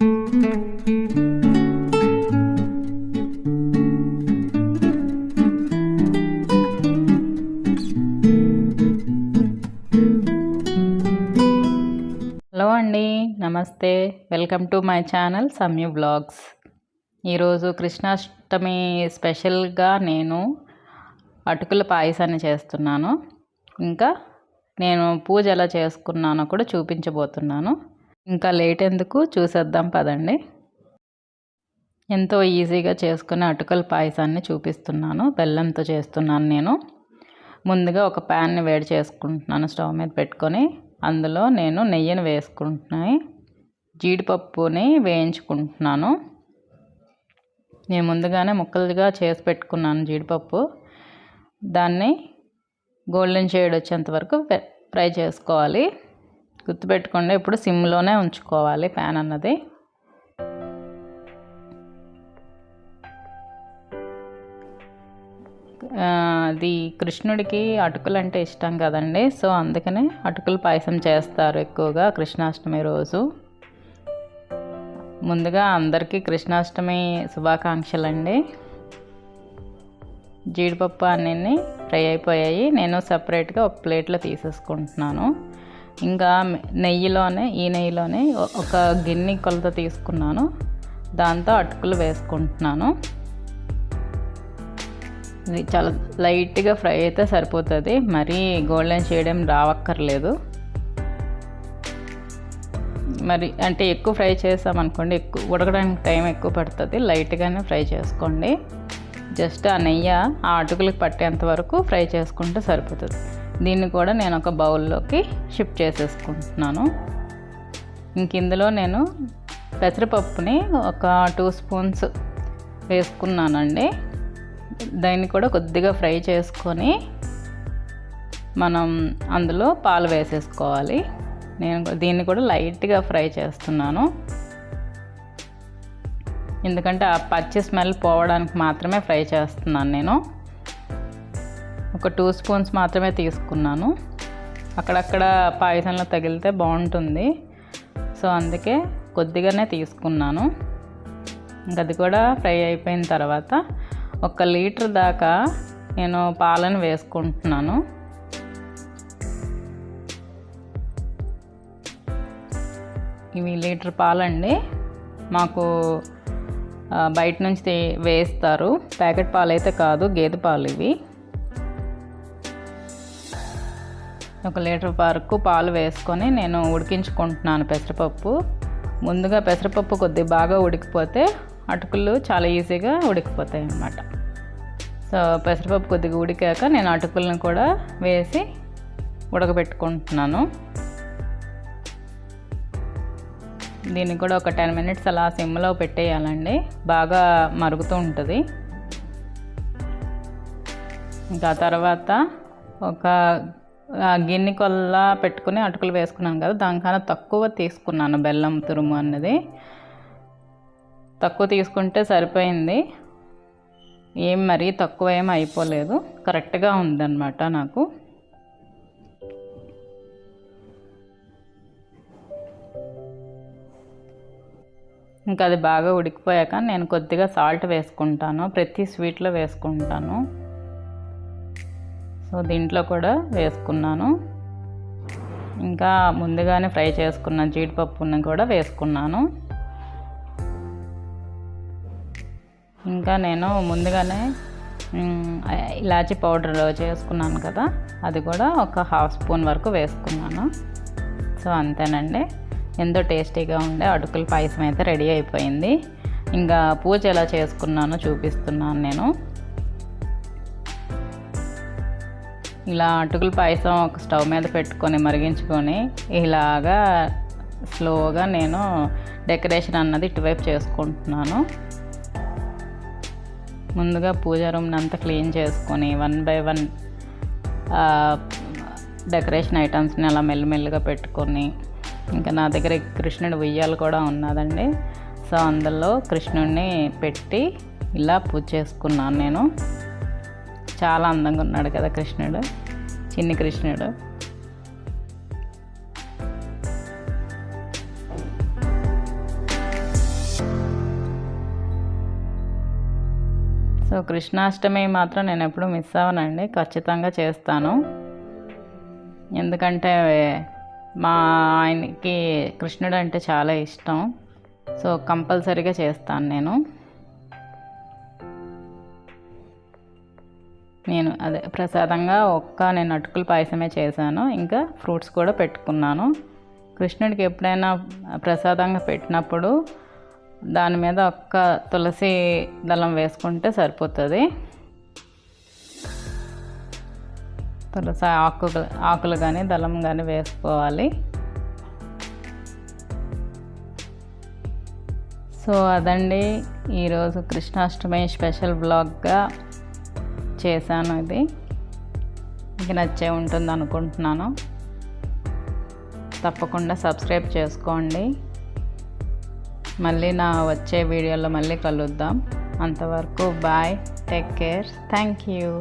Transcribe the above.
Hello అండి, నమస్తే. Welcome to my channel Samyu blogs. ఈరోజు కృష్ణాష్టమి స్పెషల్గా నేను అటుకుల పాయసాన్ని చేస్తున్నాను. ఇంకా నేను పూజ ఎలా చేసుకున్నానో కూడా చూపించబోతున్నాను. ఇంకా లేట్ ఎందుకు, చూసేద్దాం పదండి. ఎంతో ఈజీగా చేసుకునే అటుకుల పాయసాన్ని చూపిస్తున్నాను. బెల్లంతో చేస్తున్నాను నేను. ముందుగా ఒక ప్యాన్ని వేడి చేసుకుంటున్నాను స్టవ్ మీద పెట్టుకొని. అందులో నేను నెయ్యిని వేసుకుంటున్నాను. జీడిపప్పుని వేయించుకుంటున్నాను. నేను ముందుగానే ముక్కలుగా చేసి పెట్టుకున్నాను జీడిపప్పు. దాన్ని గోల్డెన్ షేడ్ వచ్చేంత వరకు ఫ్రై చేసుకోవాలి. గుర్తుపెట్టుకోండి, ఇప్పుడు సిమ్లోనే ఉంచుకోవాలి ప్యాన్ అన్నది. అది కృష్ణుడికి అటుకులు అంటే ఇష్టం కదండి. సో అందుకనే అటుకుల పాయసం చేస్తారు ఎక్కువగా కృష్ణాష్టమి రోజు. ముందుగా అందరికీ కృష్ణాష్టమి శుభాకాంక్షలు అండి. జీడిపప్పు అన్నీ ఫ్రై అయిపోయాయి. నేను సపరేట్గా ఒక ప్లేట్లో తీసేసుకుంటున్నాను. ఇంకా ఈ నెయ్యిలోనే ఒక గిన్నె కొలత తీసుకున్నాను. దాంతో అటుకులు వేసుకుంటున్నాను. ఇది చాలా లైట్గా ఫ్రై అయితే సరిపోతుంది, మరీ గోల్డెన్ షేడ్ ఏం రావక్కర్లేదు. మరి అంటే ఎక్కువ ఫ్రై చేసామనుకోండి, ఎక్కువ ఉడకడానికి టైం ఎక్కువ పడుతుంది. లైట్గానే ఫ్రై చేసుకోండి. జస్ట్ ఆ నెయ్యి ఆ అటుకులకు పట్టేంత వరకు ఫ్రై చేసుకుంటే సరిపోతుంది. దీన్ని కూడా నేను ఒక బౌల్లోకి షిఫ్ట్ చేసేసుకుంటున్నాను. ఇంక ఇందులో నేను పెసరపప్పుని ఒక 2 స్పూన్స్ వేసుకున్నానండి. దాన్ని కూడా కొద్దిగా ఫ్రై చేసుకొని మనం అందులో పాలు వేసేసుకోవాలి. నేను దీన్ని కూడా లైట్గా ఫ్రై చేస్తున్నాను, ఎందుకంటే ఆ పచ్చి స్మెల్ పోవడానికి మాత్రమే ఫ్రై చేస్తున్నాను. నేను ఒక 2 స్పూన్స్ మాత్రమే తీసుకున్నాను. అక్కడక్కడ పాయసంలో తగిలితే బాగుంటుంది, సో అందుకే కొద్దిగానే తీసుకున్నాను. అది కూడా ఫ్రై అయిపోయిన తర్వాత 1 లీటర్ దాకా నేను పాలను వేసుకుంటున్నాను. ఇవి లీటర్ పాలండి. మాకు బయట నుంచి వేస్తారు, ప్యాకెట్ పాలు అయితే కాదు, గేదె పాలు ఇవి. 1 లీటర్ వరకు పాలు వేసుకొని నేను ఉడికించుకుంటున్నాను పెసరపప్పు. ముందుగా పెసరపప్పు కొద్దిగా బాగా ఉడికిపోతే అటుకులు చాలా ఈజీగా ఉడికిపోతాయి అన్నమాట. సో పెసరపప్పు కొద్దిగా ఉడికాక నేను అటుకులను కూడా వేసి ఉడకబెట్టుకుంటున్నాను. దీన్ని కూడా ఒక 10 మినిట్స్ అలా సిమ్లో పెట్టేయాలండి, బాగా మరుగుతూ ఉంటుంది. ఇంకా తర్వాత ఒక గిన్నె కొల్ల పెట్టుకుని అటుకులు వేసుకున్నాను కదా, దానికన్నా తక్కువ తీసుకున్నాను బెల్లం తురుము అన్నది. తక్కువ తీసుకుంటే సరిపోయింది, ఏం మరీ తక్కువ ఏం అయిపోలేదు, కరెక్ట్గా ఉందన్నమాట నాకు. ఇంకా అది బాగా ఉడికిపోయాక నేను కొద్దిగా సాల్ట్ వేసుకుంటాను, ప్రతి స్వీట్లో వేసుకుంటాను. సో దీంట్లో కూడా వేసుకున్నాను. ఇంకా ముందుగానే ఫ్రై చేసుకున్న జీడిపప్పుని కూడా వేసుకున్నాను. ఇంకా నేను ముందుగానే ఇలాచీ పౌడర్ చేసుకున్నాను కదా, అది కూడా ఒక 1/2 స్పూన్ వరకు వేసుకున్నాను. సో అంతేనండి, ఎంతో టేస్టీగా ఉండే అటుకుల పాయసం అయితే రెడీ అయిపోయింది. ఇంకా పూజ ఎలా చేసుకున్నానో చూపిస్తున్నాను నేను. ఇలా అటుకుల పాయసం ఒక స్టవ్ మీద పెట్టుకొని మరిగించుకొని ఇలాగా స్లోగా నేను డెకరేషన్ అన్నది ఇటువైపు చేసుకుంటున్నాను. ముందుగా పూజా రూమ్ని అంతా క్లీన్ చేసుకొని 1 by 1 డెకరేషన్ ఐటమ్స్ని అలా మెల్లిమెల్లిగా పెట్టుకొని, ఇంకా నా దగ్గర కృష్ణుడి ఉయ్యాలు కూడా ఉన్నదండి. సో అందులో కృష్ణుడిని పెట్టి ఇలా పూజ చేసుకున్నాను నేను. చాలా అందంగా ఉన్నాడు కదా కృష్ణుడు, చిన్ని కృష్ణుడు. సో కృష్ణాష్టమి మాత్రం నేను ఎప్పుడు మిస్ అవ్వనండి, ఖచ్చితంగా చేస్తాను. ఎందుకంటే మా ఆయనకి కృష్ణుడు అంటే చాలా ఇష్టం. సో కంపల్సరీగా చేస్తాను నేను అదే ప్రసాదంగా నేను అటుకుల పాయసమే చేశాను, ఇంకా ఫ్రూట్స్ కూడా పెట్టుకున్నాను. కృష్ణుడికి ఎప్పుడైనా ప్రసాదంగా పెట్టినప్పుడు దాని మీద ఒక్క తులసి దళం వేసుకుంటే సరిపోతుంది. తులసి ఆకులు కానీ దళం కానీ వేసుకోవాలి. సో అదండి ఈరోజు కృష్ణాష్టమి స్పెషల్ బ్లాగ్గా చేశాను. ఇది మీకు నచ్చే ఉంటుంది అనుకుంటున్నాను. తప్పకుండా సబ్స్క్రైబ్ చేసుకోండి. మళ్ళీ నా వచ్చే వీడియోలో మళ్ళీ కలుద్దాం. అంతవరకు bye, take care, thank you.